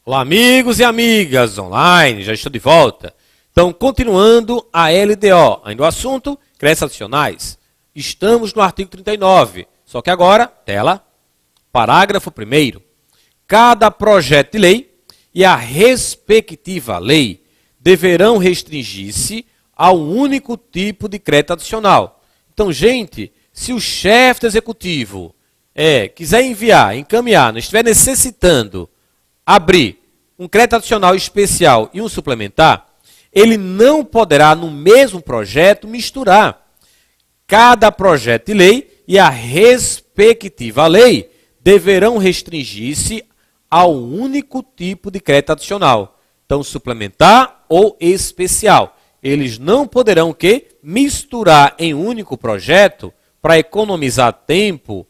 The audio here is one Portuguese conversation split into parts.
Olá, amigos e amigas online, já estou de volta. Então, continuando a LDO, ainda o assunto, créditos adicionais. Estamos no artigo 39, só que agora, tela, parágrafo 1º. Cada projeto de lei e a respectiva lei deverão restringir-se a um único tipo de crédito adicional. Então, gente, se o chefe do executivo quiser enviar, encaminhar, não estiver necessitando abrir um crédito adicional especial e um suplementar, ele não poderá, no mesmo projeto, misturar. Cada projeto de lei e a respectiva lei deverão restringir-se a um único tipo de crédito adicional. Então, suplementar ou especial. Eles não poderão misturar em um único projeto para economizar tempo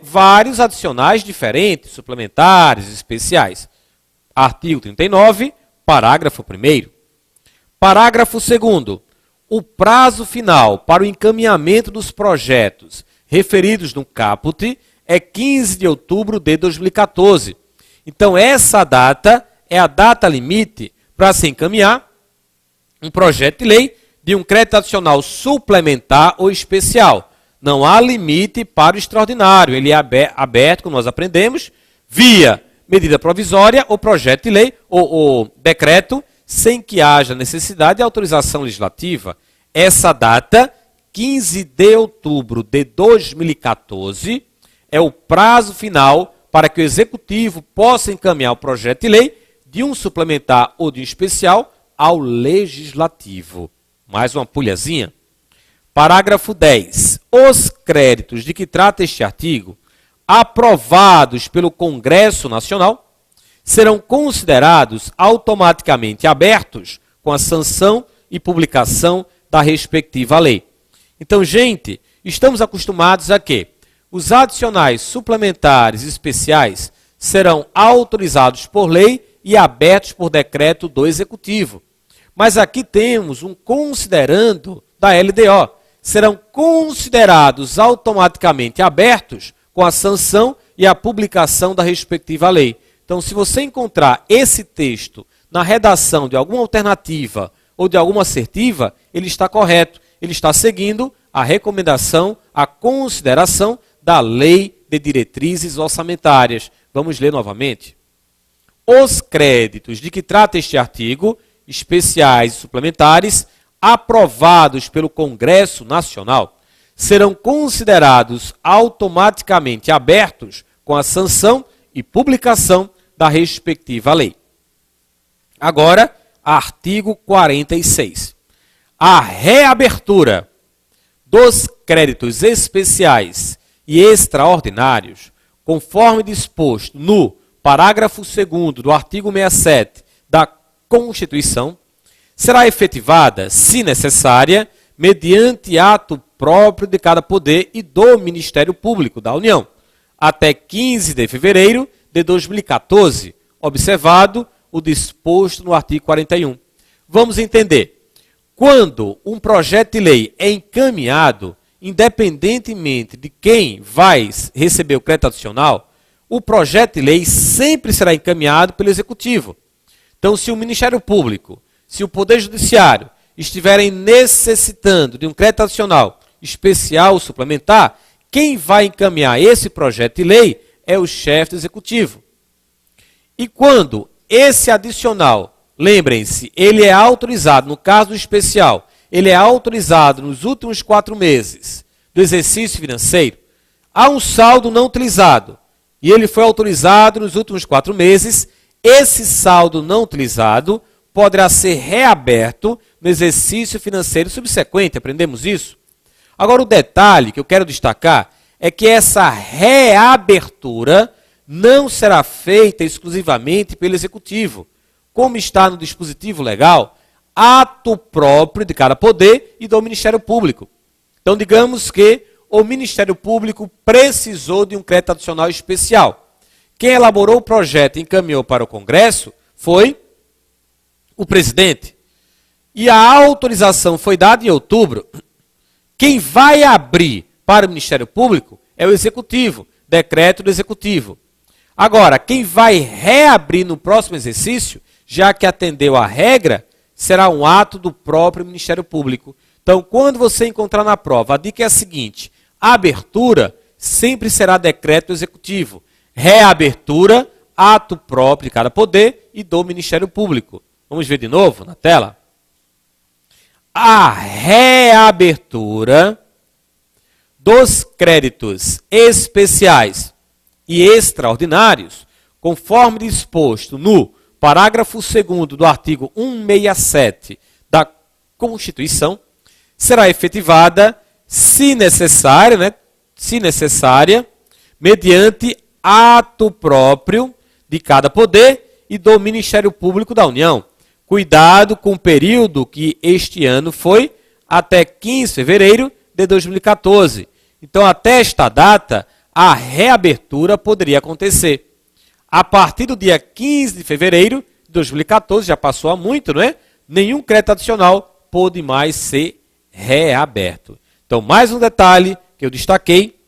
vários adicionais diferentes, suplementares, especiais. Artigo 39, parágrafo 1º. Parágrafo 2º. O prazo final para o encaminhamento dos projetos referidos no caput é 15 de outubro de 2014. Então, essa data é a data limite para se encaminhar um projeto de lei de um crédito adicional suplementar ou especial. Não há limite para o extraordinário. Ele é aberto, como nós aprendemos, via medida provisória ou projeto de lei ou decreto, sem que haja necessidade de autorização legislativa. Essa data, 15 de outubro de 2014, é o prazo final para que o executivo possa encaminhar o projeto de lei de um suplementar ou de um especial ao legislativo. Mais uma pulhazinha. Parágrafo 10. Os créditos de que trata este artigo, aprovados pelo Congresso Nacional, serão considerados automaticamente abertos com a sanção e publicação da respectiva lei. Então, gente, estamos acostumados a que os adicionais suplementares e especiais serão autorizados por lei e abertos por decreto do Executivo. Mas aqui temos um considerando da LDO. Serão considerados automaticamente abertos com a sanção e a publicação da respectiva lei. Então, se você encontrar esse texto na redação de alguma alternativa ou de alguma assertiva, ele está correto. Ele está seguindo a recomendação, a consideração da Lei de Diretrizes Orçamentárias. Vamos ler novamente. Os créditos de que trata este artigo, especiais e suplementares, aprovados pelo Congresso Nacional, serão considerados automaticamente abertos com a sanção e publicação da respectiva lei. Agora, artigo 46. A reabertura dos créditos especiais e extraordinários, conforme disposto no parágrafo 2º do artigo 67 da Constituição, será efetivada, se necessária, mediante ato próprio de cada poder e do Ministério Público da União, até 15 de fevereiro de 2014, observado o disposto no artigo 41. Vamos entender. Quando um projeto de lei é encaminhado, independentemente de quem vai receber o crédito adicional, o projeto de lei sempre será encaminhado pelo Executivo. Então, se o Ministério Público, se o Poder Judiciário estiverem necessitando de um crédito adicional especial ou suplementar, quem vai encaminhar esse projeto de lei é o chefe do Executivo. E quando esse adicional, lembrem-se, ele é autorizado, no caso do especial, ele é autorizado nos últimos 4 meses do exercício financeiro, há um saldo não utilizado e ele foi autorizado nos últimos 4 meses, esse saldo não utilizado poderá ser reaberto no exercício financeiro subsequente. Aprendemos isso? Agora, o detalhe que eu quero destacar é que essa reabertura não será feita exclusivamente pelo Executivo. Como está no dispositivo legal, ato próprio de cada poder e do Ministério Público. Então, digamos que o Ministério Público precisou de um crédito adicional especial. Quem elaborou o projeto e encaminhou para o Congresso foi o presidente. E a autorização foi dada em outubro. Quem vai abrir para o Ministério Público é o Executivo, decreto do Executivo. Agora, quem vai reabrir no próximo exercício, já que atendeu à regra, será um ato do próprio Ministério Público. Então, quando você encontrar na prova, a dica é a seguinte: a abertura sempre será decreto executivo. Reabertura, ato próprio de cada poder e do Ministério Público. Vamos ver de novo na tela? A reabertura dos créditos especiais e extraordinários, conforme disposto no parágrafo 2º do artigo 167 da Constituição, será efetivada, se necessária, mediante ato próprio de cada poder e do Ministério Público da União. Cuidado com o período que este ano foi até 15 de fevereiro de 2014. Então, até esta data, a reabertura poderia acontecer. A partir do dia 15 de fevereiro de 2014, já passou há muito, não é? Nenhum crédito adicional pôde mais ser reaberto. Então, mais um detalhe que eu destaquei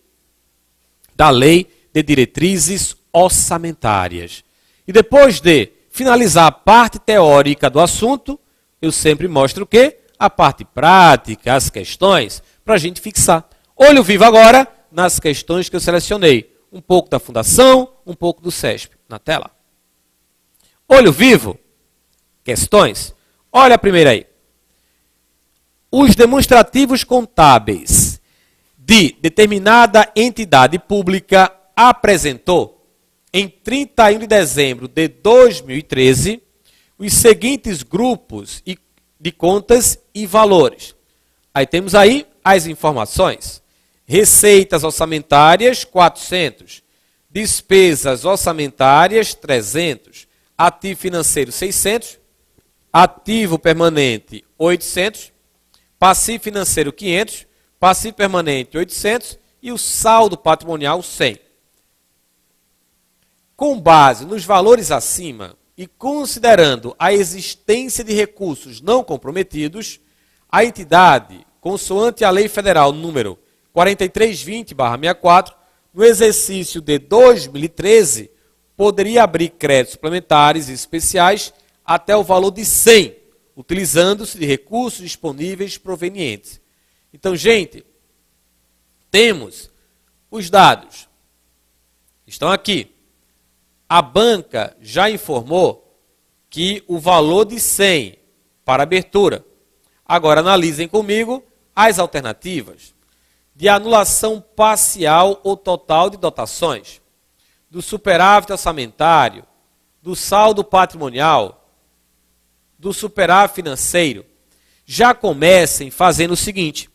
da Lei de Diretrizes Orçamentárias. E depois de finalizar a parte teórica do assunto, eu sempre mostro o quê? A parte prática, as questões, para a gente fixar. Olho vivo agora nas questões que eu selecionei. Um pouco da Fundação, um pouco do SESP. Na tela. Olho vivo. Questões. Olha a primeira aí. Os demonstrativos contábeis de determinada entidade pública apresentou, em 31 de dezembro de 2013, os seguintes grupos de contas e valores. Aí temos aí as informações. Receitas orçamentárias, 400. Despesas orçamentárias, 300. Ativo financeiro, 600. Ativo permanente, 800. Passivo financeiro, 500. Passivo permanente, 800. E o saldo patrimonial, 100. Com base nos valores acima e considerando a existência de recursos não comprometidos, a entidade, consoante a Lei Federal número 4320/64, no exercício de 2013, poderia abrir créditos suplementares e especiais até o valor de 100, utilizando-se de recursos disponíveis provenientes. Então, gente, temos os dados. Estão aqui. A banca já informou que o valor de 100 para abertura. Agora analisem comigo as alternativas de anulação parcial ou total de dotações, do superávit orçamentário, do saldo patrimonial, do superávit financeiro. Já comecem fazendo o seguinte: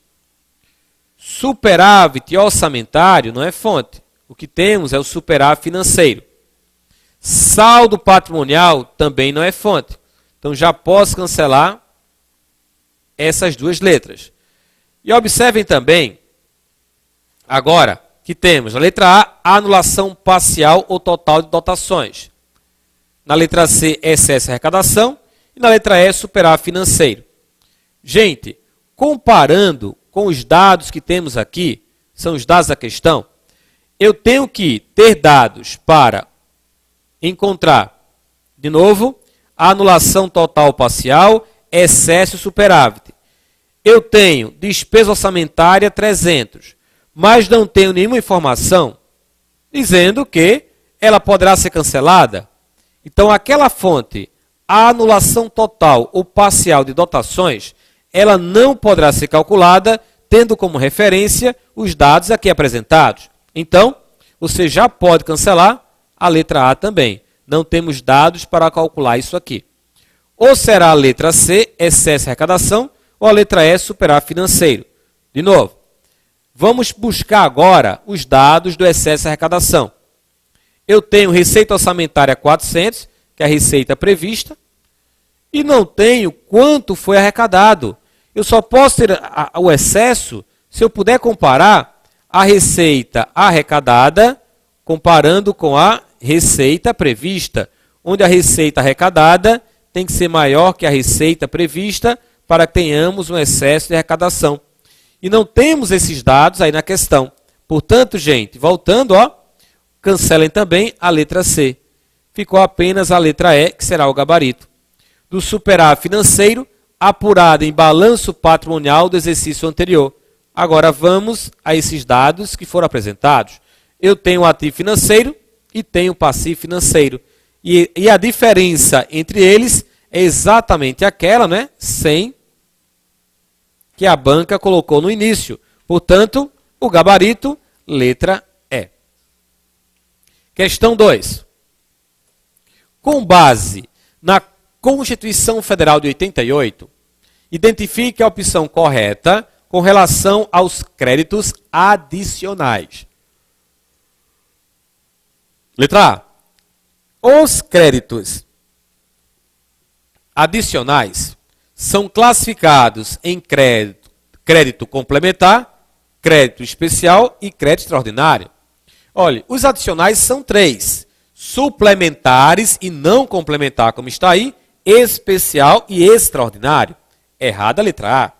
superávit orçamentário não é fonte. O que temos é o superávit financeiro. Saldo patrimonial também não é fonte. Então já posso cancelar essas duas letras. E observem também, agora, que temos na letra A, anulação parcial ou total de dotações. Na letra C, excesso de arrecadação. E na letra E, superávit financeiro. Gente, comparando com os dados que temos aqui, são os dados da questão, eu tenho que ter dados para encontrar, de novo, a anulação total ou parcial, excesso e superávit. Eu tenho despesa orçamentária 300, mas não tenho nenhuma informação dizendo que ela poderá ser cancelada. Então, aquela fonte, a anulação total ou parcial de dotações, ela não poderá ser calculada tendo como referência os dados aqui apresentados. Então, você já pode cancelar a letra A também. Não temos dados para calcular isso aqui. Ou será a letra C, excesso de arrecadação, ou a letra E, superávit financeiro. De novo, vamos buscar agora os dados do excesso de arrecadação. Eu tenho receita orçamentária 400, que é a receita prevista, e não tenho quanto foi arrecadado. Eu só posso ter o excesso se eu puder comparar a receita arrecadada comparando com a receita prevista, onde a receita arrecadada tem que ser maior que a receita prevista para que tenhamos um excesso de arrecadação. E não temos esses dados aí na questão. Portanto, gente, voltando, cancelem também a letra C. Ficou apenas a letra E, que será o gabarito. Do superávit financeiro apurado em balanço patrimonial do exercício anterior. Agora vamos a esses dados que foram apresentados. Eu tenho o ativo financeiro e tenho o passivo financeiro. E a diferença entre eles é exatamente aquela, né? 100 que a banca colocou no início. Portanto, o gabarito, letra E. Questão 2. Com base na Constituição Federal de 88, identifique a opção correta com relação aos créditos adicionais. Letra A. Os créditos adicionais são classificados em crédito complementar, crédito especial e crédito extraordinário. Olha, os adicionais são 3. Suplementares e não complementar, como está aí, especial e extraordinário. Errada a letra A.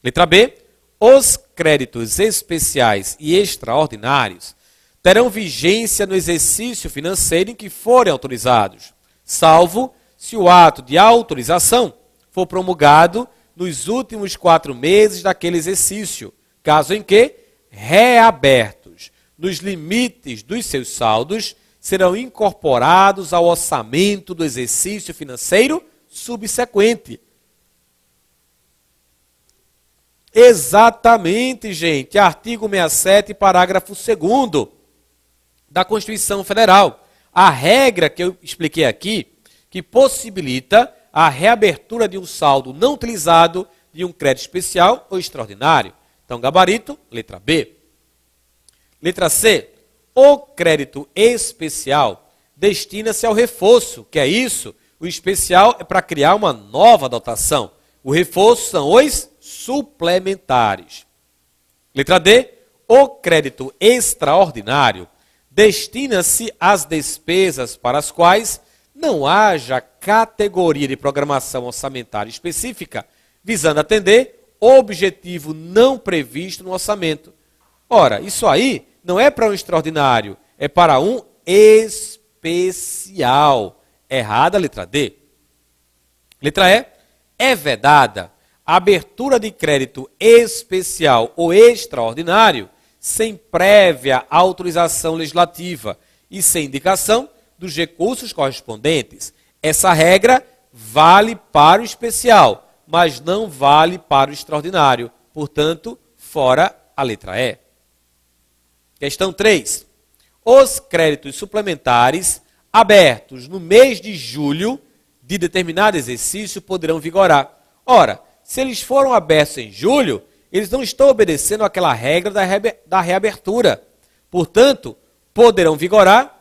Letra B. Os créditos especiais e extraordinários terão vigência no exercício financeiro em que forem autorizados, salvo se o ato de autorização for promulgado nos últimos 4 meses daquele exercício, caso em que, reabertos nos limites dos seus saldos, serão incorporados ao orçamento do exercício financeiro subsequente. Exatamente, gente. Artigo 67, parágrafo 2º da Constituição Federal. A regra que eu expliquei aqui, que possibilita a reabertura de um saldo não utilizado de um crédito especial ou extraordinário. Então, gabarito, letra B. Letra C. O crédito especial destina-se ao reforço. Que é isso? O especial é para criar uma nova dotação. O reforço são os suplementares. Letra D. O crédito extraordinário destina-se às despesas para as quais não haja categoria de programação orçamentária específica, visando atender objetivo não previsto no orçamento. Ora, isso aí não é para um extraordinário, é para um especial. Errada a letra D. Letra E. É vedada a abertura de crédito especial ou extraordinário sem prévia autorização legislativa e sem indicação dos recursos correspondentes. Essa regra vale para o especial, mas não vale para o extraordinário. Portanto, fora a letra E. Questão 3. Os créditos suplementares abertos no mês de julho de determinado exercício poderão vigorar. Ora, se eles foram abertos em julho, eles não estão obedecendo àquela regra da reabertura. Portanto, poderão vigorar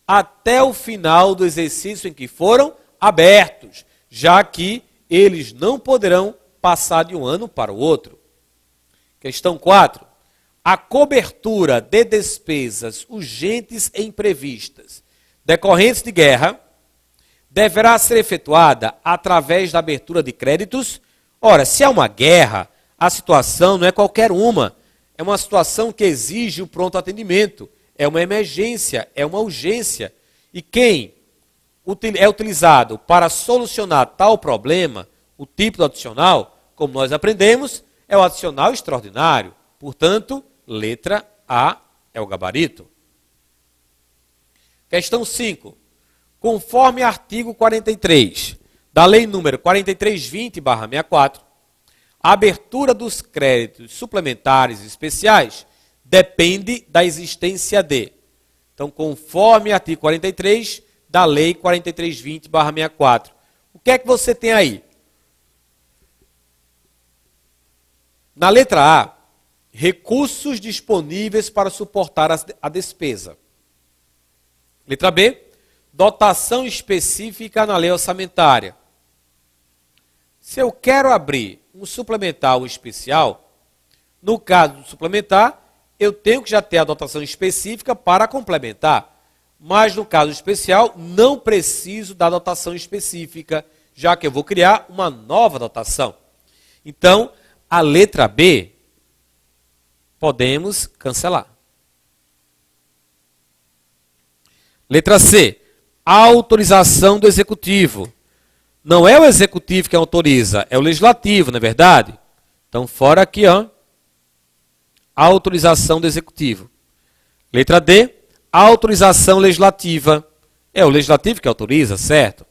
até o final do exercício em que foram abertos, já que eles não poderão passar de um ano para o outro. Questão 4. A cobertura de despesas urgentes e imprevistas decorrentes de guerra deverá ser efetuada através da abertura de créditos. Ora, se há uma guerra, a situação não é qualquer uma. É uma situação que exige o pronto atendimento. É uma emergência, é uma urgência. E quem é utilizado para solucionar tal problema, o tipo do adicional, como nós aprendemos, é o adicional extraordinário. Portanto, letra A é o gabarito. Questão 5. Conforme artigo 43 da Lei número 4320/64, a abertura dos créditos suplementares especiais depende da existência de. Então, conforme artigo 43 da Lei 4320/64. O que é que você tem aí? Na letra A, recursos disponíveis para suportar a despesa. Letra B, dotação específica na lei orçamentária. Se eu quero abrir um suplementar ou especial, no caso do suplementar, eu tenho que já ter a dotação específica para complementar. Mas no caso especial, não preciso da dotação específica, já que eu vou criar uma nova dotação. Então, a letra B, podemos cancelar. Letra C, autorização do executivo. Não é o executivo que autoriza, é o legislativo, não é verdade? Então, fora aqui, ó, autorização do executivo. Letra D, autorização legislativa. É o legislativo que autoriza, certo?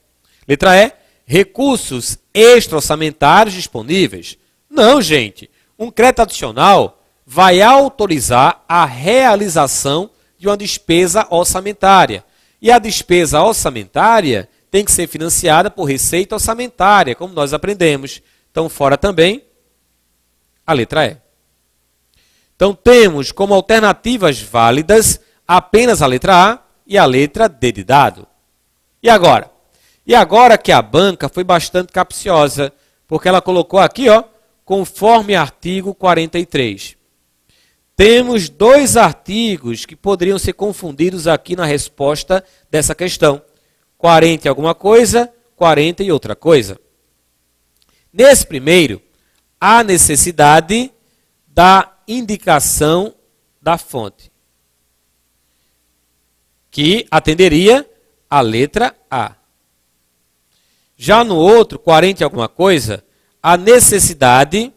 Letra E, recursos extra-orçamentários disponíveis. Não, gente. Um crédito adicional vai autorizar a realização de uma despesa orçamentária. E a despesa orçamentária tem que ser financiada por receita orçamentária, como nós aprendemos. Então, fora também a letra E. Então, temos como alternativas válidas apenas a letra A e a letra D de dado. E agora? E agora que a banca foi bastante capciosa, porque ela colocou aqui, ó, conforme artigo 43. Temos dois artigos que poderiam ser confundidos aqui na resposta dessa questão. 40 e alguma coisa, 40 e outra coisa. Nesse primeiro, há necessidade da indicação da fonte, que atenderia a letra A. Já no outro, 40 e alguma coisa, a necessidade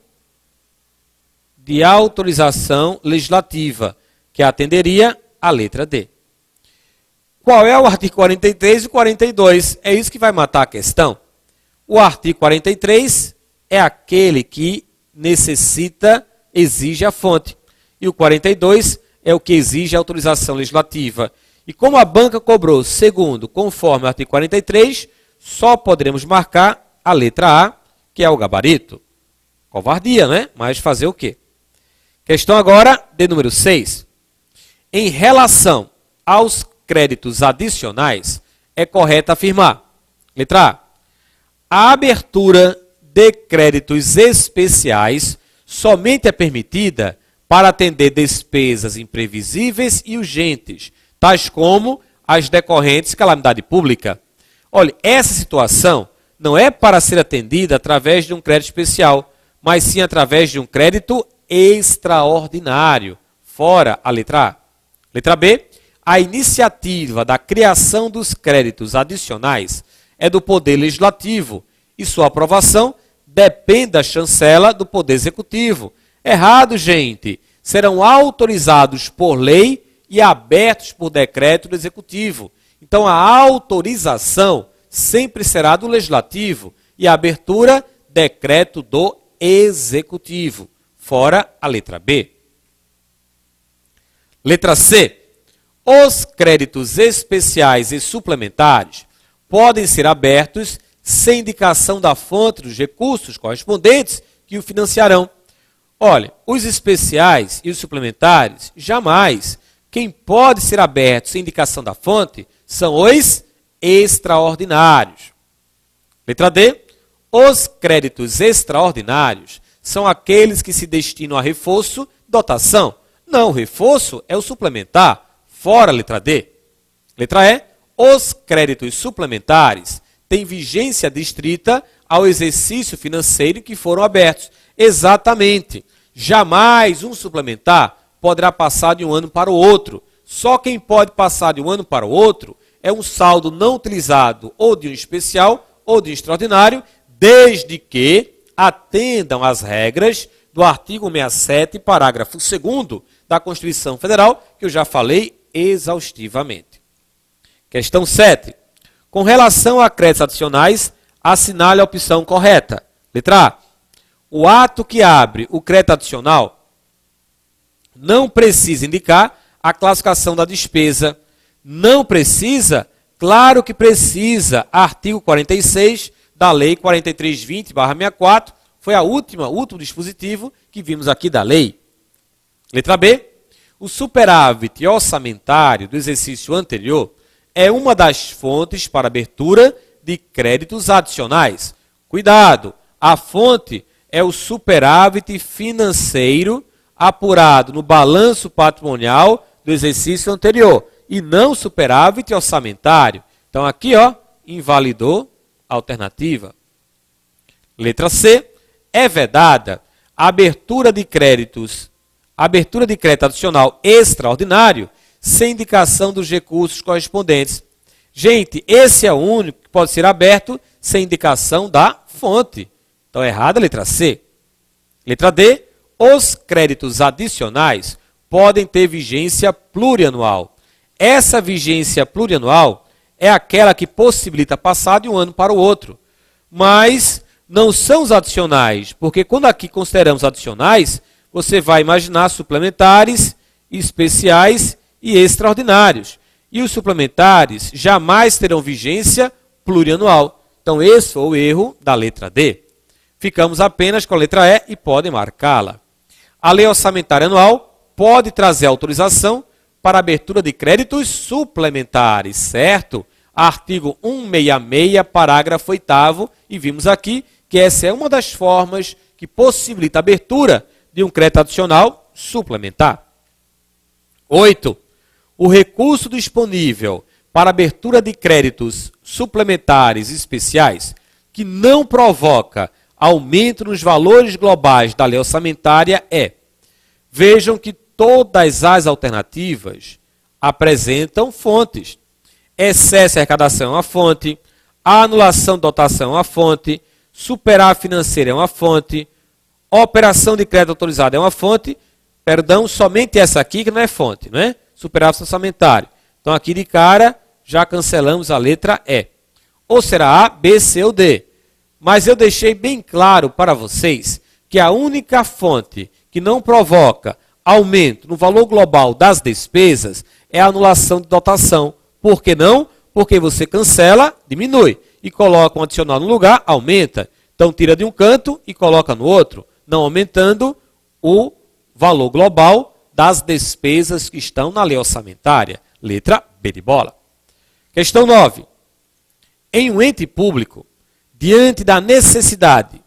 de autorização legislativa, que atenderia a letra D. Qual é o artigo 43 e 42? É isso que vai matar a questão. O artigo 43 é aquele que necessita, exige a fonte. E o 42 é o que exige a autorização legislativa. E como a banca cobrou segundo, conforme o artigo 43, só poderemos marcar a letra A, que é o gabarito. Covardia, né? Mas fazer o quê? Questão agora de número 6. Em relação aos créditos adicionais, é correto afirmar. Letra A. A abertura de créditos especiais somente é permitida para atender despesas imprevisíveis e urgentes, tais como as decorrentes de calamidade pública. Olha, essa situação não é para ser atendida através de um crédito especial, mas sim através de um crédito extraordinário. Fora a letra A. Letra B. A iniciativa da criação dos créditos adicionais é do Poder Legislativo e sua aprovação depende da chancela do Poder Executivo. Errado, gente. Serão autorizados por lei e abertos por decreto do Executivo. Então, a autorização sempre será do Legislativo e a abertura, decreto do Executivo. Fora a letra B. Letra C. Os créditos especiais e suplementares podem ser abertos sem indicação da fonte dos recursos correspondentes que o financiarão. Olha, os especiais e os suplementares, jamais. Quem pode ser aberto sem indicação da fonte são os extraordinários. Letra D. Os créditos extraordinários são aqueles que se destinam a reforço, dotação. Não, reforço é o suplementar. Fora a letra D. Letra E. Os créditos suplementares têm vigência distrita ao exercício financeiro em que foram abertos. Exatamente. Jamais um suplementar poderá passar de um ano para o outro. Só quem pode passar de um ano para o outro é um saldo não utilizado ou de um especial ou de um extraordinário, desde que atendam às regras do artigo 67, parágrafo 2º da Constituição Federal, que eu já falei exaustivamente. Questão 7. Com relação a créditos adicionais, assinale a opção correta. Letra A. O ato que abre o crédito adicional não precisa indicar a classificação da despesa. Não precisa? Claro que precisa. Artigo 46 da Lei 4320/64 foi o último dispositivo que vimos aqui da lei. Letra B. O superávit orçamentário do exercício anterior é uma das fontes para abertura de créditos adicionais. Cuidado, a fonte é o superávit financeiro apurado no balanço patrimonial do exercício anterior e não superávit orçamentário. Então aqui, ó, invalidou a alternativa. Letra C. É vedada a abertura de crédito adicional extraordinário sem indicação dos recursos correspondentes. Gente, esse é o único que pode ser aberto sem indicação da fonte. Então, errada a letra C. Letra D, os créditos adicionais podem ter vigência plurianual. Essa vigência plurianual é aquela que possibilita passar de um ano para o outro. Mas não são os adicionais, porque quando aqui consideramos adicionais, você vai imaginar suplementares, especiais e extraordinários. E os suplementares jamais terão vigência plurianual. Então, esse foi o erro da letra D. Ficamos apenas com a letra E e podem marcá-la. A lei orçamentária anual pode trazer autorização para abertura de créditos suplementares, certo? Artigo 166, parágrafo 8º, e vimos aqui que essa é uma das formas que possibilita a abertura de um crédito adicional suplementar. 8. O recurso disponível para abertura de créditos suplementares especiais que não provoca aumento nos valores globais da lei orçamentária é: vejam que todas as alternativas apresentam fontes. Excesso de arrecadação é uma fonte, a anulação de dotação é uma fonte, superávit financeiro é uma fonte, operação de crédito autorizado é uma fonte, perdão, somente essa aqui que não é fonte, não é? Superávit orçamentário. Então aqui de cara já cancelamos a letra E. Ou será A, B, C ou D. Mas eu deixei bem claro para vocês que a única fonte que não provoca aumento no valor global das despesas é a anulação de dotação. Por que não? Porque você cancela, diminui. E coloca um adicional no lugar, aumenta. Então tira de um canto e coloca no outro, não aumentando o valor global das despesas que estão na lei orçamentária. Letra B de bola. Questão 9. Em um ente público, diante da necessidade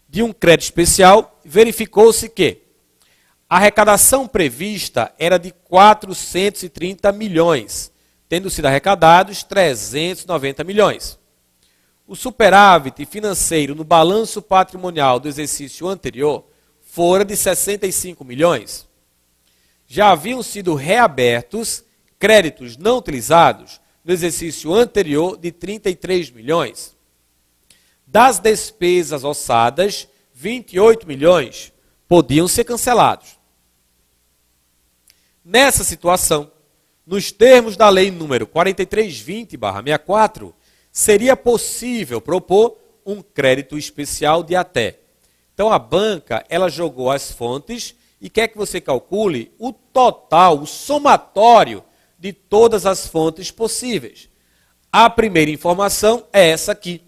de um crédito especial, verificou-se que a arrecadação prevista era de 430 milhões, tendo sido arrecadados 390 milhões. O superávit financeiro no balanço patrimonial do exercício anterior fora de 65 milhões. Já haviam sido reabertos créditos não utilizados no exercício anterior de 33 milhões. Das despesas orçadas, 28 milhões podiam ser cancelados. Nessa situação, nos termos da lei número 4320/64, seria possível propor um crédito especial de até. Então a banca, ela jogou as fontes e quer que você calcule o total, o somatório de todas as fontes possíveis. A primeira informação é essa aqui.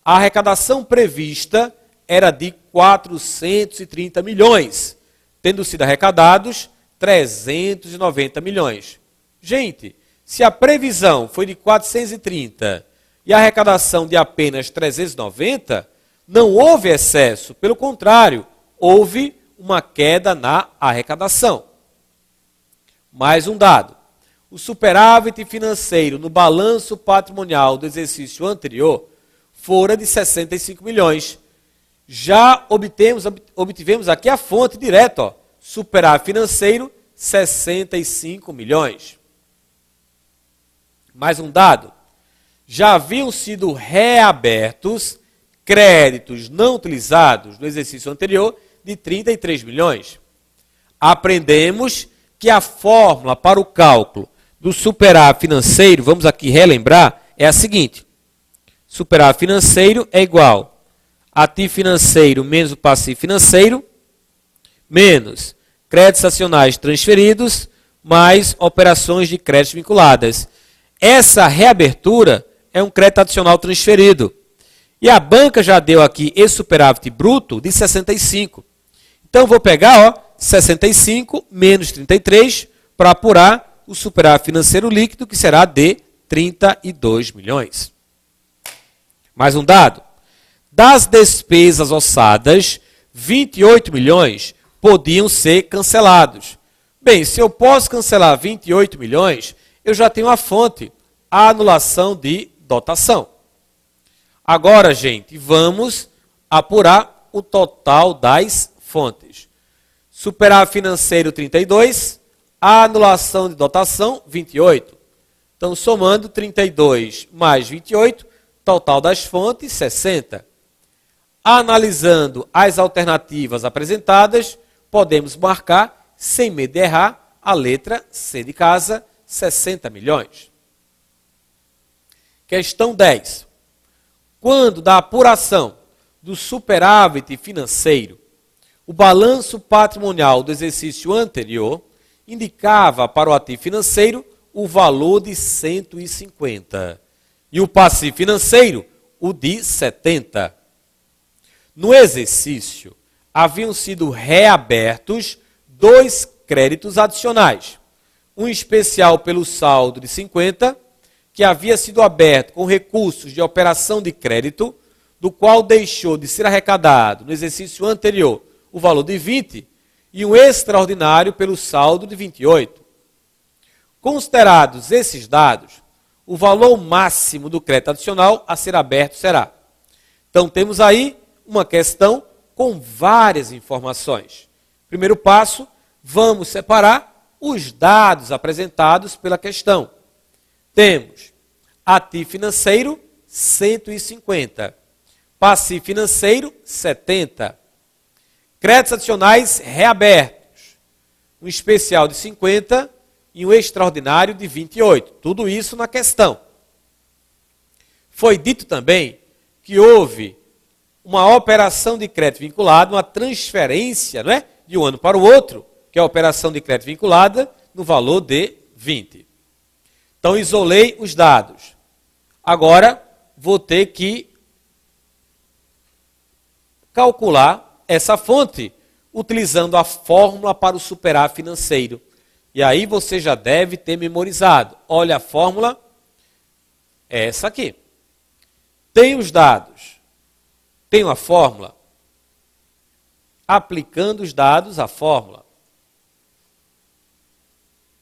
A arrecadação prevista era de 430 milhões, tendo sido arrecadados 390 milhões. Gente, se a previsão foi de 430 e a arrecadação de apenas 390, não houve excesso, pelo contrário, houve uma queda na arrecadação. Mais um dado. O superávit financeiro no balanço patrimonial do exercício anterior fora de 65 milhões. Já obtivemos aqui a fonte direta, ó, superávit financeiro, 65 milhões. Mais um dado. Já haviam sido reabertos créditos não utilizados no exercício anterior de 33 milhões. Aprendemos que a fórmula para o cálculo do superávit financeiro, vamos aqui relembrar, é a seguinte. Superávit financeiro é igual a ativo financeiro menos o passivo financeiro, menos créditos acionais transferidos, mais operações de crédito vinculadas. Essa reabertura é um crédito adicional transferido. E a banca já deu aqui esse superávit bruto de 65. Então, vou pegar 65 menos 33 para apurar o superávit financeiro líquido, que será de 32 milhões. Mais um dado. Das despesas orçadas, 28 milhões podiam ser cancelados. Bem, se eu posso cancelar 28 milhões, eu já tenho a fonte, a anulação de dotação. Agora, gente, vamos apurar o total das fontes. Superávit financeiro 32, A anulação de dotação, 28. Então, somando 32 mais 28, total das fontes, 60. Analisando as alternativas apresentadas, podemos marcar, sem medo de errar, a letra C de casa, 60 milhões. Questão 10. Quando da apuração do superávit financeiro, o balanço patrimonial do exercício anterior indicava para o ativo financeiro o valor de 150 e o passivo financeiro o de 70. No exercício, haviam sido reabertos 2 créditos adicionais. Um especial pelo saldo de 50, que havia sido aberto com recursos de operação de crédito, do qual deixou de ser arrecadado no exercício anterior o valor de 20, e um extraordinário pelo saldo de 28. Considerados esses dados, o valor máximo do crédito adicional a ser aberto será. Então, temos aí uma questão com várias informações. Primeiro passo, vamos separar os dados apresentados pela questão. Temos ativo financeiro, 150. Passivo financeiro, 70. Créditos adicionais reabertos. Um especial de 50 e um extraordinário de 28. Tudo isso na questão. Foi dito também que houve uma operação de crédito vinculado, uma transferência, não é, de um ano para o outro, que é a operação de crédito vinculada, no valor de 20. Então, isolei os dados. Agora, vou ter que calcular essa fonte, utilizando a fórmula para o superávit financeiro. E aí você já deve ter memorizado. Olha a fórmula, é essa aqui. Tem os dados, tem a fórmula. Aplicando os dados à fórmula.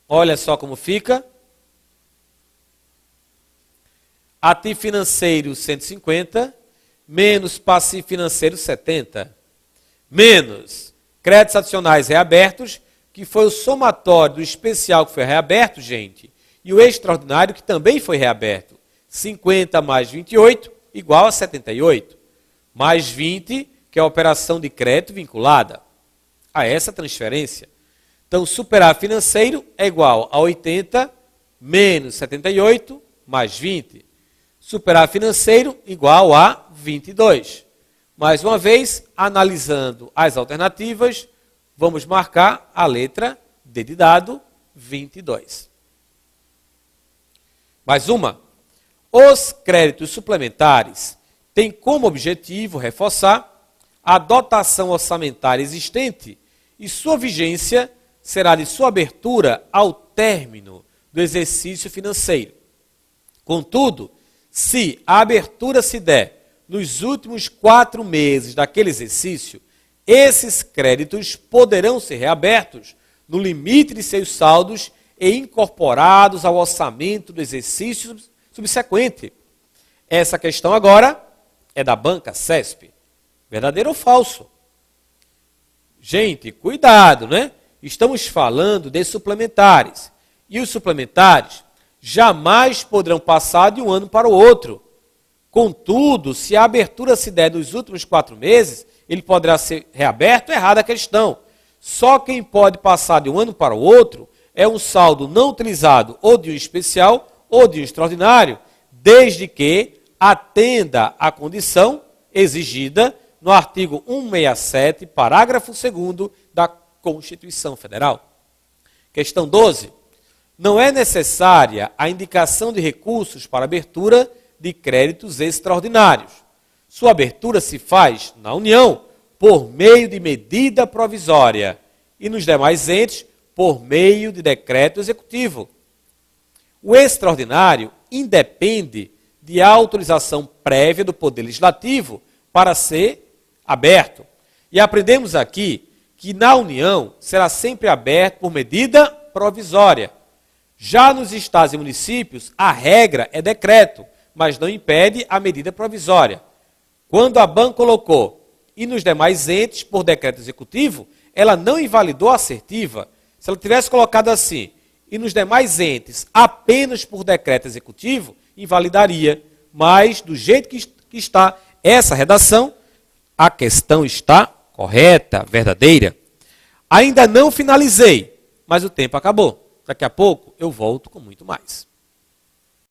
Olha só como fica. Ativo financeiro 150, menos passivo financeiro 70, menos créditos adicionais reabertos, que foi o somatório do especial que foi reaberto, gente, e o extraordinário que também foi reaberto. 50 mais 28 igual a 78, mais 20, que é a operação de crédito vinculada a essa transferência. Então, superávit financeiro é igual a 80 menos 78 mais 20. Superávit financeiro igual a 22. Mais uma vez, analisando as alternativas, vamos marcar a letra D de dado, 22. Mais uma. Os créditos suplementares têm como objetivo reforçar a dotação orçamentária existente e sua vigência será de sua abertura ao término do exercício financeiro. Contudo, se a abertura se der nos últimos 4 meses daquele exercício, esses créditos poderão ser reabertos no limite de seus saldos e incorporados ao orçamento do exercício subsequente. Essa questão agora é da banca CESP. Verdadeiro ou falso? Gente, cuidado, né? Estamos falando de suplementares. E os suplementares jamais poderão passar de um ano para o outro. Contudo, se a abertura se der nos últimos 4 meses, ele poderá ser reaberto. Errada a questão. Só quem pode passar de um ano para o outro é um saldo não utilizado ou de um especial ou de um extraordinário, desde que atenda à condição exigida no artigo 167, parágrafo 2º da Constituição Federal. Questão 12. Não é necessária a indicação de recursos para abertura de créditos extraordinários. Sua abertura se faz na União por meio de medida provisória e nos demais entes por meio de decreto executivo. O extraordinário independe de autorização prévia do Poder Legislativo para ser aberto. E aprendemos aqui que na União será sempre aberto por medida provisória. Já nos estados e municípios, a regra é decreto, mas não impede a medida provisória. Quando a BAN colocou e nos demais entes por decreto executivo, ela não invalidou a assertiva, Se ela tivesse colocado assim, e nos demais entes, apenas por decreto executivo, invalidaria. Mas, do jeito que está essa redação, a questão está correta, verdadeira. Ainda não finalizei, mas o tempo acabou. Daqui a pouco eu volto com muito mais.